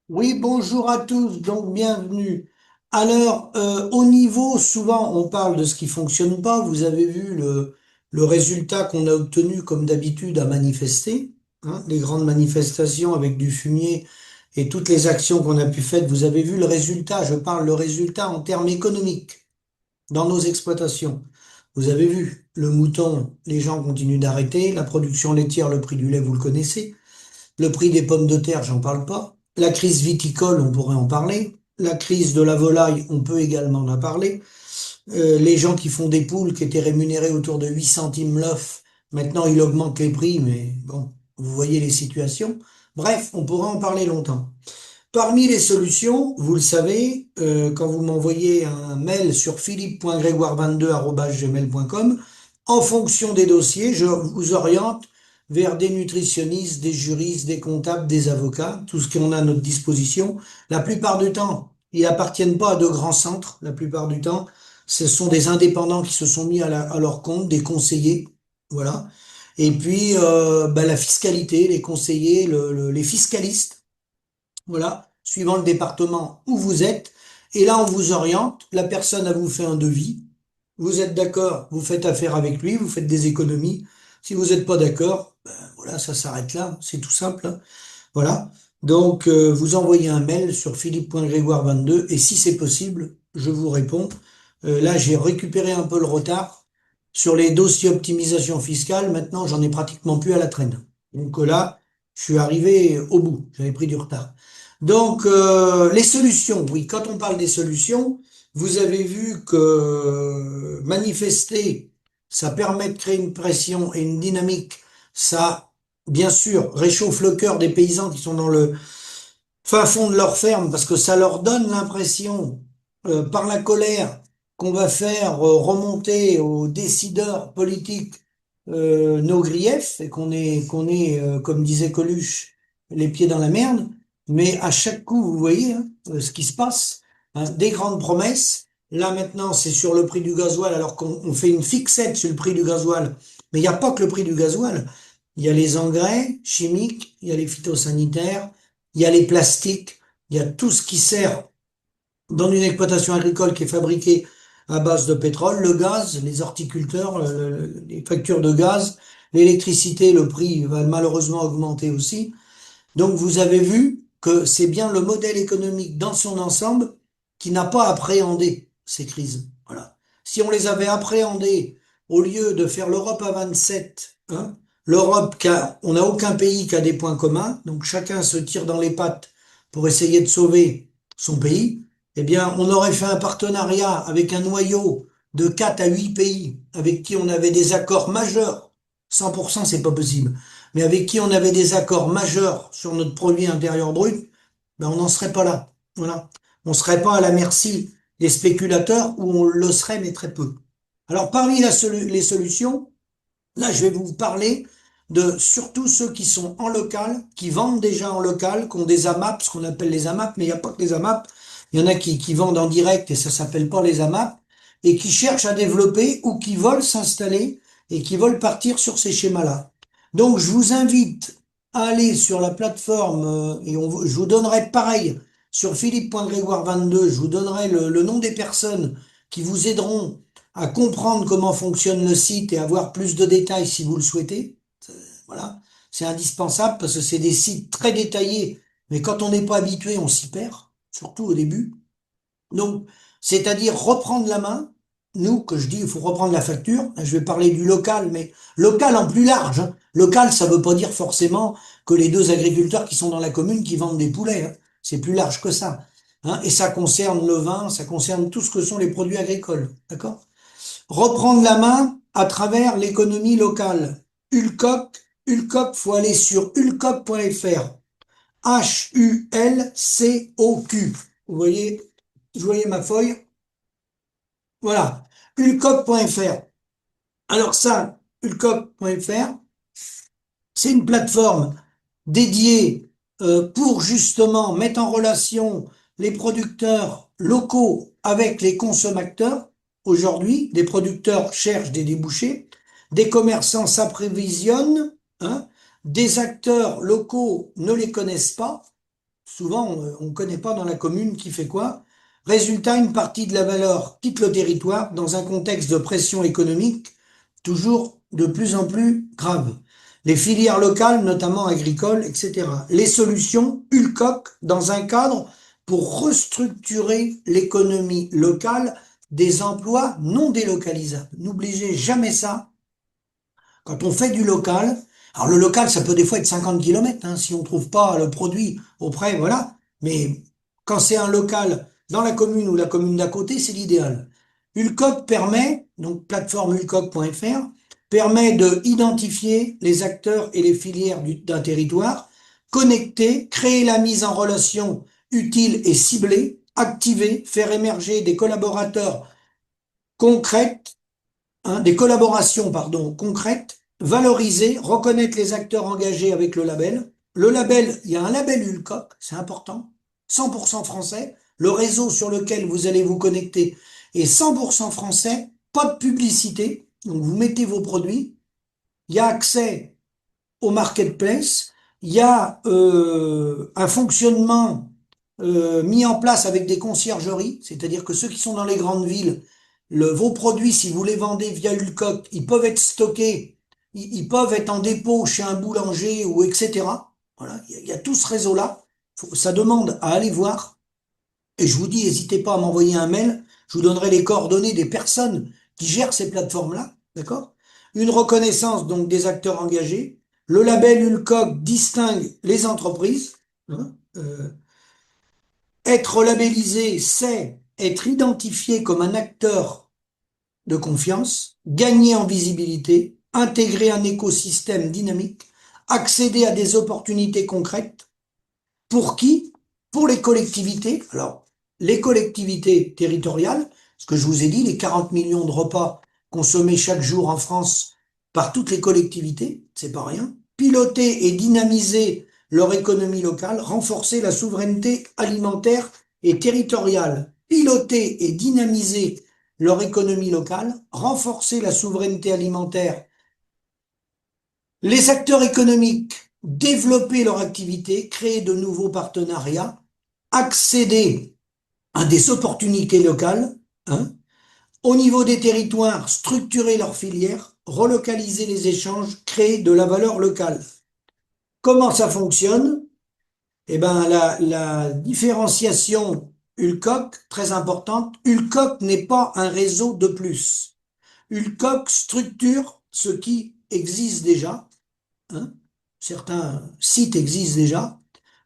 Oui, bonjour à tous, donc bienvenue. Alors, au niveau, souvent on parle de ce qui fonctionne pas. Vous avez vu le résultat qu'on a obtenu comme d'habitude à manifester, hein, les grandes manifestations avec du fumier et toutes les actions qu'on a pu faire. Vous avez vu le résultat, je parle le résultat en termes économiques dans nos exploitations. Vous avez vu le mouton, les gens continuent d'arrêter, la production laitière, le prix du lait, vous le connaissez. Le prix des pommes de terre, j'en parle pas. La crise viticole, on pourrait en parler. La crise de la volaille, on peut également en parler. Les gens qui font des poules qui étaient rémunérés autour de 8 centimes l'œuf, maintenant ils augmentent les prix, mais bon, vous voyez les situations. Bref, on pourrait en parler longtemps. Parmi les solutions, vous le savez, quand vous m'envoyez un mail sur philippe.grégoire22@gmail.com, en fonction des dossiers, je vous oriente vers des nutritionnistes, des juristes, des comptables, des avocats, tout ce qu'on a à notre disposition. La plupart du temps, ils appartiennent pas à de grands centres. La plupart du temps, ce sont des indépendants qui se sont mis à leur compte, des conseillers, voilà. Et puis, la fiscalité, les conseillers, les fiscalistes. Voilà, suivant le département où vous êtes. Et là, on vous oriente. La personne a vous fait un devis. Vous êtes d'accord, vous faites affaire avec lui, vous faites des économies. Si vous n'êtes pas d'accord, ben voilà, ça s'arrête là. C'est tout simple, hein. Voilà. Donc, vous envoyez un mail sur philippe.grégoire22 et si c'est possible, je vous réponds. Là, j'ai récupéré un peu le retard sur les dossiers optimisation fiscale. Maintenant, j'en ai pratiquement plus à la traîne. Donc là, je suis arrivé au bout. J'avais pris du retard. Donc, les solutions. Oui, quand on parle des solutions, vous avez vu que manifester, ça permet de créer une pression et une dynamique. Ça bien sûr, réchauffe le cœur des paysans qui sont dans le fin fond de leur ferme parce que ça leur donne l'impression, par la colère, qu'on va faire remonter aux décideurs politiques nos griefs et qu'on est, comme disait Coluche, les pieds dans la merde. Mais à chaque coup, vous voyez hein, ce qui se passe, hein, des grandes promesses. Là maintenant, c'est sur le prix du gasoil, alors qu'on fait une fixette sur le prix du gasoil. Mais il n'y a pas que le prix du gasoil. Il y a les engrais chimiques, il y a les phytosanitaires, il y a les plastiques, il y a tout ce qui sert dans une exploitation agricole qui est fabriquée à base de pétrole, le gaz, les horticulteurs, les factures de gaz, l'électricité, le prix va malheureusement augmenter aussi. Donc vous avez vu que c'est bien le modèle économique dans son ensemble qui n'a pas appréhendé ces crises. Voilà. Si on les avait appréhendées au lieu de faire l'Europe à 27, hein, on n'a aucun pays qui a des points communs, donc chacun se tire dans les pattes pour essayer de sauver son pays, eh bien, on aurait fait un partenariat avec un noyau de 4 à 8 pays avec qui on avait des accords majeurs. 100%, c'est pas possible, mais avec qui on avait des accords majeurs sur notre produit intérieur brut, ben on n'en serait pas là. Voilà. On serait pas à la merci des spéculateurs ou on le serait, mais très peu. Alors, parmi les solutions, là, je vais vous parler de surtout ceux qui sont en local, qui vendent déjà en local, qui ont des AMAP, ce qu'on appelle les AMAP, mais il n'y a pas que les AMAP. Il y en a qui vendent en direct et ça s'appelle pas les AMAP, et qui cherchent à développer ou qui veulent s'installer et qui veulent partir sur ces schémas-là. Donc, je vous invite à aller sur la plateforme je vous donnerai pareil sur philippe.grégoire22, je vous donnerai le nom des personnes qui vous aideront à comprendre comment fonctionne le site et avoir plus de détails si vous le souhaitez. Voilà, c'est indispensable parce que c'est des sites très détaillés, mais quand on n'est pas habitué, on s'y perd, surtout au début. Donc, c'est-à-dire reprendre la main. Nous, que je dis, il faut reprendre la facture. Je vais parler du local, mais local en plus large, hein. Local, ça veut pas dire forcément que les deux agriculteurs qui sont dans la commune qui vendent des poulets, hein. C'est plus large que ça, hein. Et ça concerne le vin, ça concerne tout ce que sont les produits agricoles. D'accord? Reprendre la main à travers l'économie locale. Ulcoc, Ulcoc, faut aller sur ulcoc.fr. Hulcoq. Vous voyez ma feuille? Voilà. Ulcoc.fr. Alors ça, ulcoc.fr, c'est une plateforme dédiée pour justement mettre en relation les producteurs locaux avec les consommateurs. Aujourd'hui, des producteurs cherchent des débouchés, des commerçants s'approvisionnent, hein, des acteurs locaux ne les connaissent pas, Souvent, on ne connaît pas dans la commune qui fait quoi. Résultat, une partie de la valeur quitte le territoire dans un contexte de pression économique toujours de plus en plus grave. Les filières locales, notamment agricoles, etc. Les solutions, Ulcoc, dans un cadre pour restructurer l'économie locale des emplois non délocalisables. N'oubliez jamais ça quand on fait du local, alors le local, ça peut des fois être 50 km, hein, si on trouve pas le produit auprès, voilà. Mais quand c'est un local dans la commune ou la commune d'à côté, c'est l'idéal. Ulcoc permet, donc plateforme ulcoc.fr, permet de identifier les acteurs et les filières d'un territoire, connecter, créer la mise en relation utile et ciblée, activer, faire émerger des collaborateurs concrètes, des collaborations, pardon, concrètes, valoriser, reconnaître les acteurs engagés avec le label. Le label, il y a un label Ulcoc, c'est important, 100% français. Le réseau sur lequel vous allez vous connecter est 100% français, pas de publicité. Donc vous mettez vos produits, il y a accès au marketplace, il y a un fonctionnement mis en place avec des conciergeries, c'est-à-dire que ceux qui sont dans les grandes villes, vos produits, si vous les vendez via Ulcoc, ils peuvent être stockés, ils peuvent être en dépôt chez un boulanger ou etc. Voilà, il y a tout ce réseau-là. Ça demande à aller voir. Et je vous dis, n'hésitez pas à m'envoyer un mail. Je vous donnerai les coordonnées des personnes qui gèrent ces plateformes-là. D'accord? Une reconnaissance donc des acteurs engagés. Le label Ulcoc distingue les entreprises. Hein, être labellisé, c'est être identifié comme un acteur de confiance, gagner en visibilité, intégrer un écosystème dynamique, accéder à des opportunités concrètes. Pour qui? Pour les collectivités. Alors, les collectivités territoriales, ce que je vous ai dit, les 40 millions de repas consommés chaque jour en France par toutes les collectivités, c'est pas rien. Piloter et dynamiser leur économie locale, renforcer la souveraineté alimentaire et territoriale. Piloter et dynamiser leur économie locale, renforcer la souveraineté alimentaire. Les acteurs économiques, développer leur activité, créer de nouveaux partenariats, accéder à des opportunités locales, hein, au niveau des territoires, structurer leurs filières, relocaliser les échanges, créer de la valeur locale. Comment ça fonctionne? Eh ben, la différenciation Ulcoc, très importante. Ulcoc n'est pas un réseau de plus. Ulcoc structure ce qui existe déjà, hein. Certains sites existent déjà.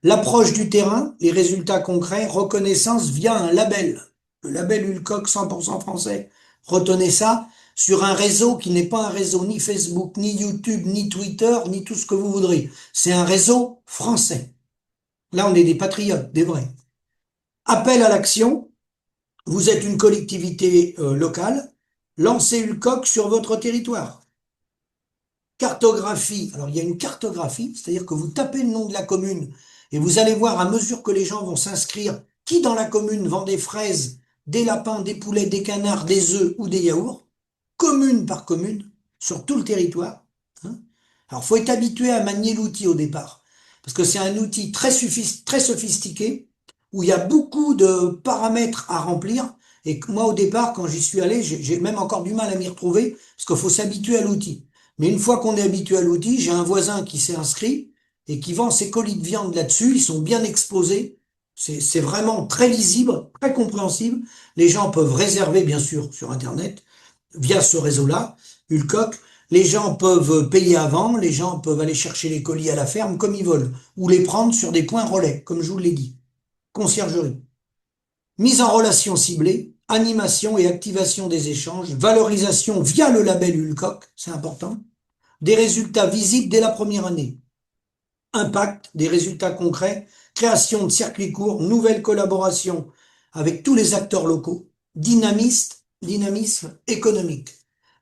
L'approche du terrain, les résultats concrets, reconnaissance via un label. Le label Ulcoc 100% français. Retenez ça sur un réseau qui n'est pas un réseau ni Facebook, ni YouTube, ni Twitter, ni tout ce que vous voudrez. C'est un réseau français. Là, on est des patriotes, des vrais. Appel à l'action. Vous êtes une collectivité locale. Lancez Ulcoc sur votre territoire. Cartographie. Alors, il y a une cartographie, c'est-à-dire que vous tapez le nom de la commune et vous allez voir à mesure que les gens vont s'inscrire, qui dans la commune vend des fraises, des lapins, des poulets, des canards, des œufs ou des yaourts, commune par commune, sur tout le territoire, hein. Alors, faut être habitué à manier l'outil au départ, parce que c'est un outil très sophistiqué, où il y a beaucoup de paramètres à remplir, et que moi, au départ, quand j'y suis allé, j'ai même encore du mal à m'y retrouver, parce qu'il faut s'habituer à l'outil. Mais une fois qu'on est habitué à l'outil, j'ai un voisin qui s'est inscrit et qui vend ses colis de viande là-dessus. Ils sont bien exposés. C'est vraiment très lisible, très compréhensible. Les gens peuvent réserver, bien sûr, sur Internet, via ce réseau-là, Ulcoc. Les gens peuvent payer avant, les gens peuvent aller chercher les colis à la ferme comme ils veulent, ou les prendre sur des points relais, comme je vous l'ai dit. Conciergerie. Mise en relation ciblée, animation et activation des échanges, valorisation via le label Ulcoc, c'est important. Des résultats visibles dès la première année. Impact, des résultats concrets, création de circuits courts, nouvelles collaborations avec tous les acteurs locaux, dynamisme économique.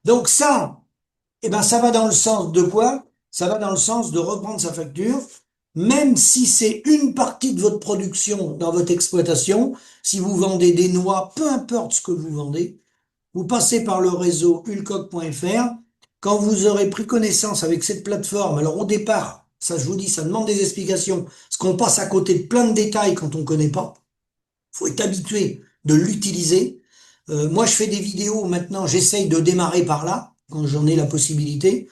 Donc ça, eh ben ça va dans le sens de quoi? Ça va dans le sens de reprendre sa facture, même si c'est une partie de votre production dans votre exploitation, si vous vendez des noix, peu importe ce que vous vendez, vous passez par le réseau ulcoc.fr. Quand vous aurez pris connaissance avec cette plateforme, alors au départ, Ça, je vous dis, ça demande des explications. Parce qu'on passe à côté de plein de détails quand on connaît pas. Faut être habitué de l'utiliser. Moi, je fais des vidéos maintenant, j'essaye de démarrer par là, quand j'en ai la possibilité.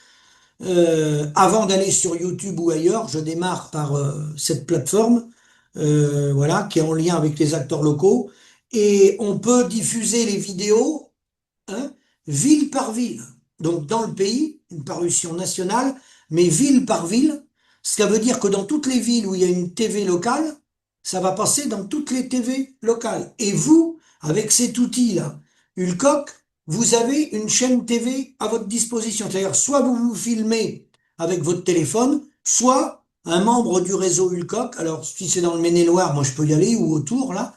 Avant d'aller sur YouTube ou ailleurs, je démarre par cette plateforme, voilà, qui est en lien avec les acteurs locaux. Et on peut diffuser les vidéos, hein, ville par ville. Donc dans le pays, une parution nationale, mais ville par ville. Ce qui veut dire que dans toutes les villes où il y a une TV locale, ça va passer dans toutes les TV locales. Et vous, avec cet outil-là, Ulcoc, vous avez une chaîne TV à votre disposition. C'est-à-dire, soit vous vous filmez avec votre téléphone, soit un membre du réseau Ulcoc. Alors, si c'est dans le Maine-et-Loire, moi je peux y aller, ou autour, là.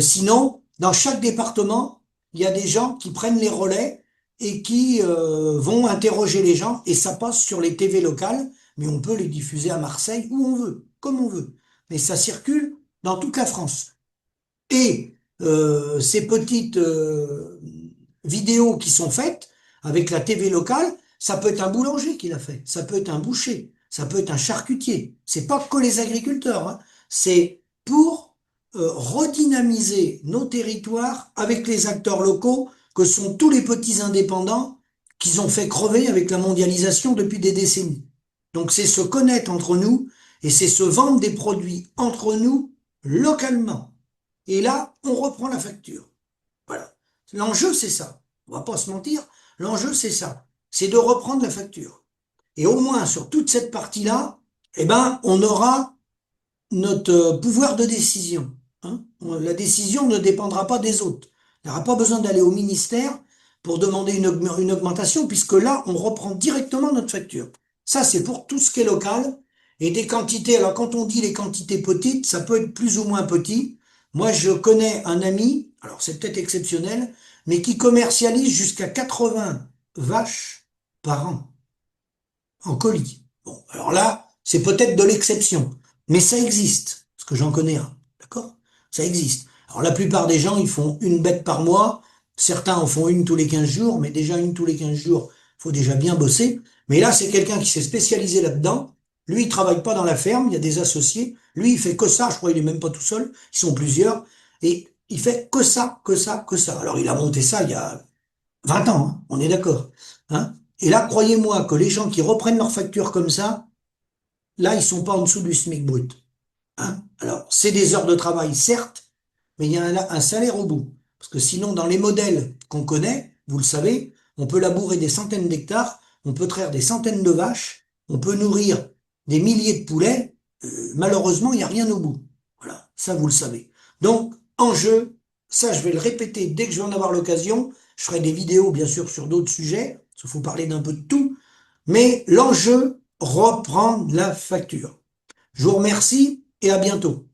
Sinon, dans chaque département, il y a des gens qui prennent les relais et qui vont interroger les gens, et ça passe sur les TV locales, mais on peut les diffuser à Marseille où on veut, comme on veut. Mais ça circule dans toute la France. Et ces petites vidéos qui sont faites avec la TV locale, ça peut être un boulanger qui l'a fait, ça peut être un boucher, ça peut être un charcutier. C'est pas que les agriculteurs, hein. C'est pour redynamiser nos territoires avec les acteurs locaux que sont tous les petits indépendants qu'ils ont fait crever avec la mondialisation depuis des décennies. Donc c'est se connaître entre nous et c'est se vendre des produits entre nous localement. Et là, on reprend la facture. Voilà. L'enjeu, c'est ça. On va pas se mentir. L'enjeu, c'est ça. C'est de reprendre la facture. Et au moins, sur toute cette partie-là, eh ben, on aura notre pouvoir de décision. Hein. La décision ne dépendra pas des autres. Il n'y aura pas besoin d'aller au ministère pour demander une augmentation, puisque là, on reprend directement notre facture. Ça, c'est pour tout ce qui est local. Et des quantités, alors quand on dit les quantités petites, ça peut être plus ou moins petit. Moi, je connais un ami, alors c'est peut-être exceptionnel, mais qui commercialise jusqu'à 80 vaches par an en colis. Bon, alors là, c'est peut-être de l'exception, mais ça existe, parce que j'en connais un, d'accord? Ça existe. Alors la plupart des gens, ils font une bête par mois, certains en font une tous les 15 jours, mais déjà une tous les 15 jours, faut déjà bien bosser. Mais là, c'est quelqu'un qui s'est spécialisé là-dedans. Lui, il travaille pas dans la ferme, il y a des associés. Lui, il fait que ça, je crois, il est même pas tout seul, ils sont plusieurs, et il fait que ça, que ça, que ça. Alors il a monté ça il y a 20 ans, hein, on est d'accord. Hein. Et là, croyez-moi que les gens qui reprennent leurs factures comme ça, là, ils sont pas en dessous du SMIC brut. Hein. Alors, c'est des heures de travail, certes, mais il y a un salaire au bout. Parce que sinon, dans les modèles qu'on connaît, vous le savez, on peut labourer des centaines d'hectares, on peut traire des centaines de vaches, on peut nourrir des milliers de poulets. Malheureusement, il n'y a rien au bout. Voilà, ça vous le savez. Donc, en jeu, ça je vais le répéter dès que je vais en avoir l'occasion. Je ferai des vidéos, bien sûr, sur d'autres sujets, parce qu'il faut parler d'un peu de tout. Mais l'enjeu, reprendre la facture. Je vous remercie et à bientôt.